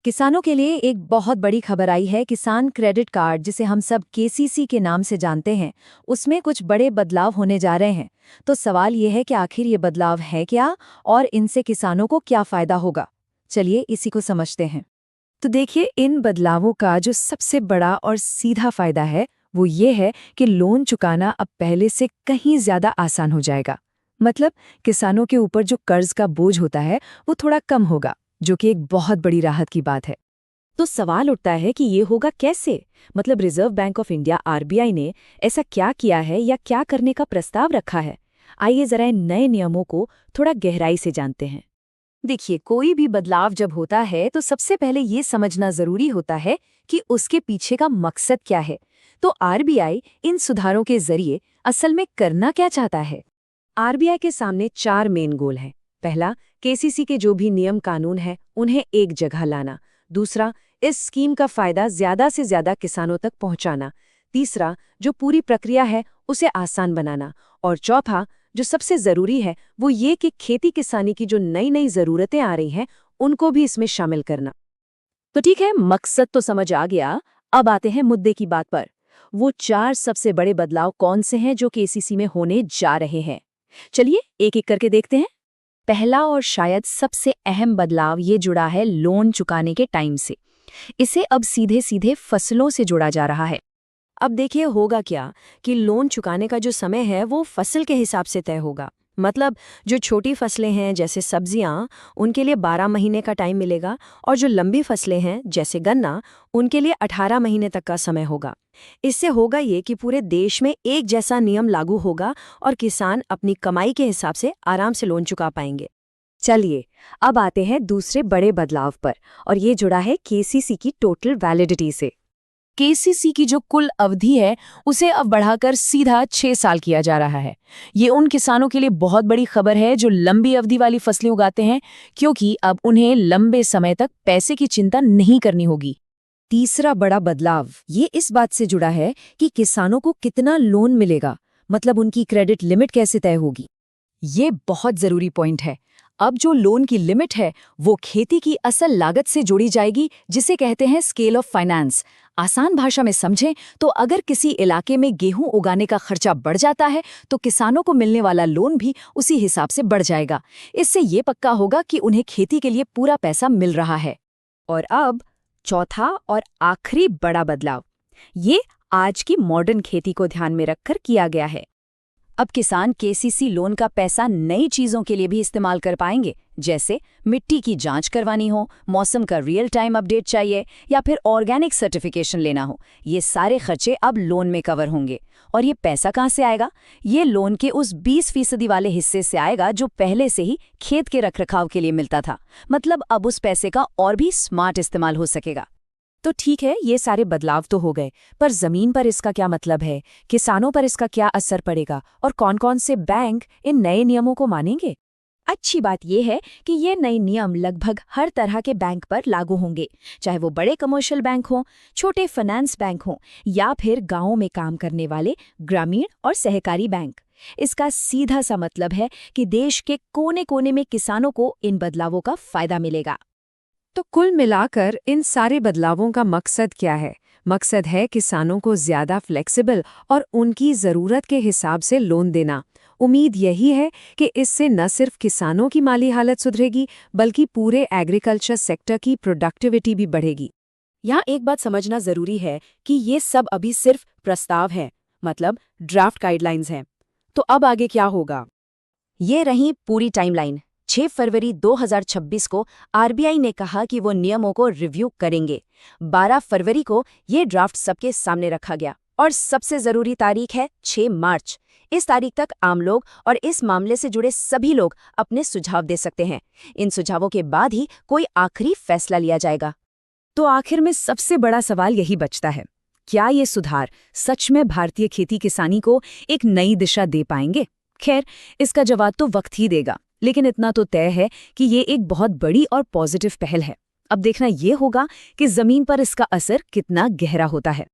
किसानों के लिए एक बहुत बड़ी खबर आई है। किसान क्रेडिट कार्ड, जिसे हम सब केसीसी के नाम से जानते हैं, उसमें कुछ बड़े बदलाव होने जा रहे हैं। तो सवाल ये है कि आखिर ये बदलाव है क्या और इनसे किसानों को क्या फायदा होगा। चलिए इसी को समझते हैं। तो देखिए, इन बदलावों का जो सबसे बड़ा और सीधा फायदा है वो ये है कि लोन चुकाना अब पहले से कहीं ज्यादा आसान हो जाएगा। मतलब किसानों के ऊपर जो कर्ज का बोझ होता है वो थोड़ा कम होगा, जो कि एक बहुत बड़ी राहत की बात है। तो सवाल उठता है कि ये होगा कैसे। मतलब reserve bank of India RBI ने ऐसा क्या किया है या क्या करने का प्रस्ताव रखा है। आइए जरा इन नए नियमों को थोड़ा गहराई से जानते हैं। देखिए, कोई भी बदलाव जब होता है तो सबसे पहले ये समझना जरूरी होता है कि उसके पीछे का मकसद क्या है। तो आरबीआई इन सुधारों के जरिए असल में करना क्या चाहता है। आरबीआई के सामने 4 मेन गोल हैं। पहला, केसीसी के जो भी नियम कानून हैं उन्हें एक जगह लाना। दूसरा, इस स्कीम का फायदा ज्यादा से ज्यादा किसानों तक पहुंचाना। तीसरा, जो पूरी प्रक्रिया है उसे आसान बनाना। और चौथा, जो सबसे जरूरी है, वो ये कि खेती किसानी की जो नई नई जरूरतें आ रही हैं उनको भी इसमें शामिल करना। तो ठीक है, मकसद तो समझ आ गया। अब आते हैं मुद्दे की बात पर। वो 4 सबसे बड़े बदलाव कौन से हैं जो केसीसी में होने जा रहे हैं। चलिए एक एक करके देखते हैं। पहला और शायद सबसे अहम बदलाव ये जुड़ा है लोन चुकाने के टाइम से। इसे अब सीधे सीधे फसलों से जोड़ा जा रहा है। अब देखिए होगा क्या कि लोन चुकाने का जो समय है वो फसल के हिसाब से तय होगा। मतलब जो छोटी फसलें हैं जैसे सब्जियां, उनके लिए 12 महीने का टाइम मिलेगा, और जो लंबी फसलें हैं जैसे गन्ना, उनके लिए 18 महीने तक का समय होगा। इससे होगा ये कि पूरे देश में एक जैसा नियम लागू होगा और किसान अपनी कमाई के हिसाब से आराम से लोन चुका पाएंगे। चलिए अब आते हैं दूसरे बड़े बदलाव पर, और ये जुड़ा है केसीसी की टोटल वैलिडिटी से। केसीसी की जो कुल अवधि है उसे अब बढ़ाकर सीधा 6 साल किया जा रहा है। ये उन किसानों के लिए बहुत बड़ी खबर है जो लंबी अवधि वाली फसलें उगाते हैं, क्योंकि अब उन्हें लंबे समय तक पैसे की चिंता नहीं करनी होगी। तीसरा बड़ा बदलाव ये इस बात से जुड़ा है कि किसानों को कितना लोन मिलेगा, मतलब उनकी क्रेडिट लिमिट कैसे तय होगी। ये बहुत जरूरी पॉइंट है। अब जो लोन की लिमिट है वो खेती की असल लागत से जोड़ी जाएगी, जिसे कहते हैं स्केल ऑफ फाइनेंस। आसान भाषा में समझें तो अगर किसी इलाके में गेहूं उगाने का खर्चा बढ़ जाता है तो किसानों को मिलने वाला लोन भी उसी हिसाब से बढ़ जाएगा। इससे ये पक्का होगा कि उन्हें खेती के लिए पूरा पैसा मिल रहा है। और अब चौथा और आखिरी बड़ा बदलाव ये आज की मॉडर्न खेती को ध्यान में रखकर किया गया है। अब किसान केसीसी लोन का पैसा नई चीजों के लिए भी इस्तेमाल कर पाएंगे, जैसे मिट्टी की जांच करवानी हो, मौसम का रियल टाइम अपडेट चाहिए, या फिर ऑर्गेनिक सर्टिफिकेशन लेना हो। ये सारे खर्चे अब लोन में कवर होंगे। और ये पैसा कहाँ से आएगा? ये लोन के उस 20% वाले हिस्से से आएगा जो पहले से ही खेत के रखरखाव के लिए मिलता था। मतलब अब उस पैसे का और भी स्मार्ट इस्तेमाल हो सकेगा। तो ठीक है, ये सारे बदलाव तो हो गए, पर जमीन पर इसका क्या मतलब है, किसानों पर इसका क्या असर पड़ेगा, और कौन-कौन से बैंक इन नए नियमों को मानेंगे? अच्छी बात यह है कि ये नए नियम लगभग हर तरह के बैंक पर लागू होंगे, चाहे वो बड़े कमर्शियल बैंक हों, छोटे फाइनेंस बैंक हों, या फिर गांवों में काम करने वाले ग्रामीण और सहकारी बैंक। इसका सीधा सा मतलब है कि देश के कोने-कोने में किसानों को इन बदलावों का फायदा मिलेगा। तो कुल मिलाकर इन सारे बदलावों का मकसद क्या है? मकसद है किसानों को ज्यादा फ्लेक्सिबल और उनकी ज़रूरत के हिसाब से लोन देना। उम्मीद यही है कि इससे न सिर्फ किसानों की माली हालत सुधरेगी, बल्कि पूरे एग्रीकल्चर सेक्टर की प्रोडक्टिविटी भी बढ़ेगी। यहाँ एक बात समझना ज़रूरी है कि ये सब अभी सिर्फ प्रस्ताव है, मतलब ड्राफ्ट गाइडलाइंस हैं। तो अब आगे क्या होगा? ये रही पूरी टाइमलाइन। 6 फरवरी 2026 को आरबीआई ने कहा कि वो नियमों को रिव्यू करेंगे। 12 फरवरी को ये ड्राफ्ट सबके सामने रखा गया, और सबसे जरूरी तारीख है 6 मार्च। इस तारीख तक आम लोग और इस मामले से जुड़े सभी लोग अपने सुझाव दे सकते हैं। इन सुझावों के बाद ही कोई आखिरी फैसला लिया जाएगा। तो आखिर में सबसे बड़ा सवाल यही बचता है, क्या ये सुधार सच में भारतीय खेती किसानी को एक नई दिशा दे पाएंगे? खैर, इसका जवाब तो वक्त ही देगा, लेकिन इतना तो तय है कि ये एक बहुत बड़ी और पॉजिटिव पहल है। अब देखना ये होगा कि जमीन पर इसका असर कितना गहरा होता है।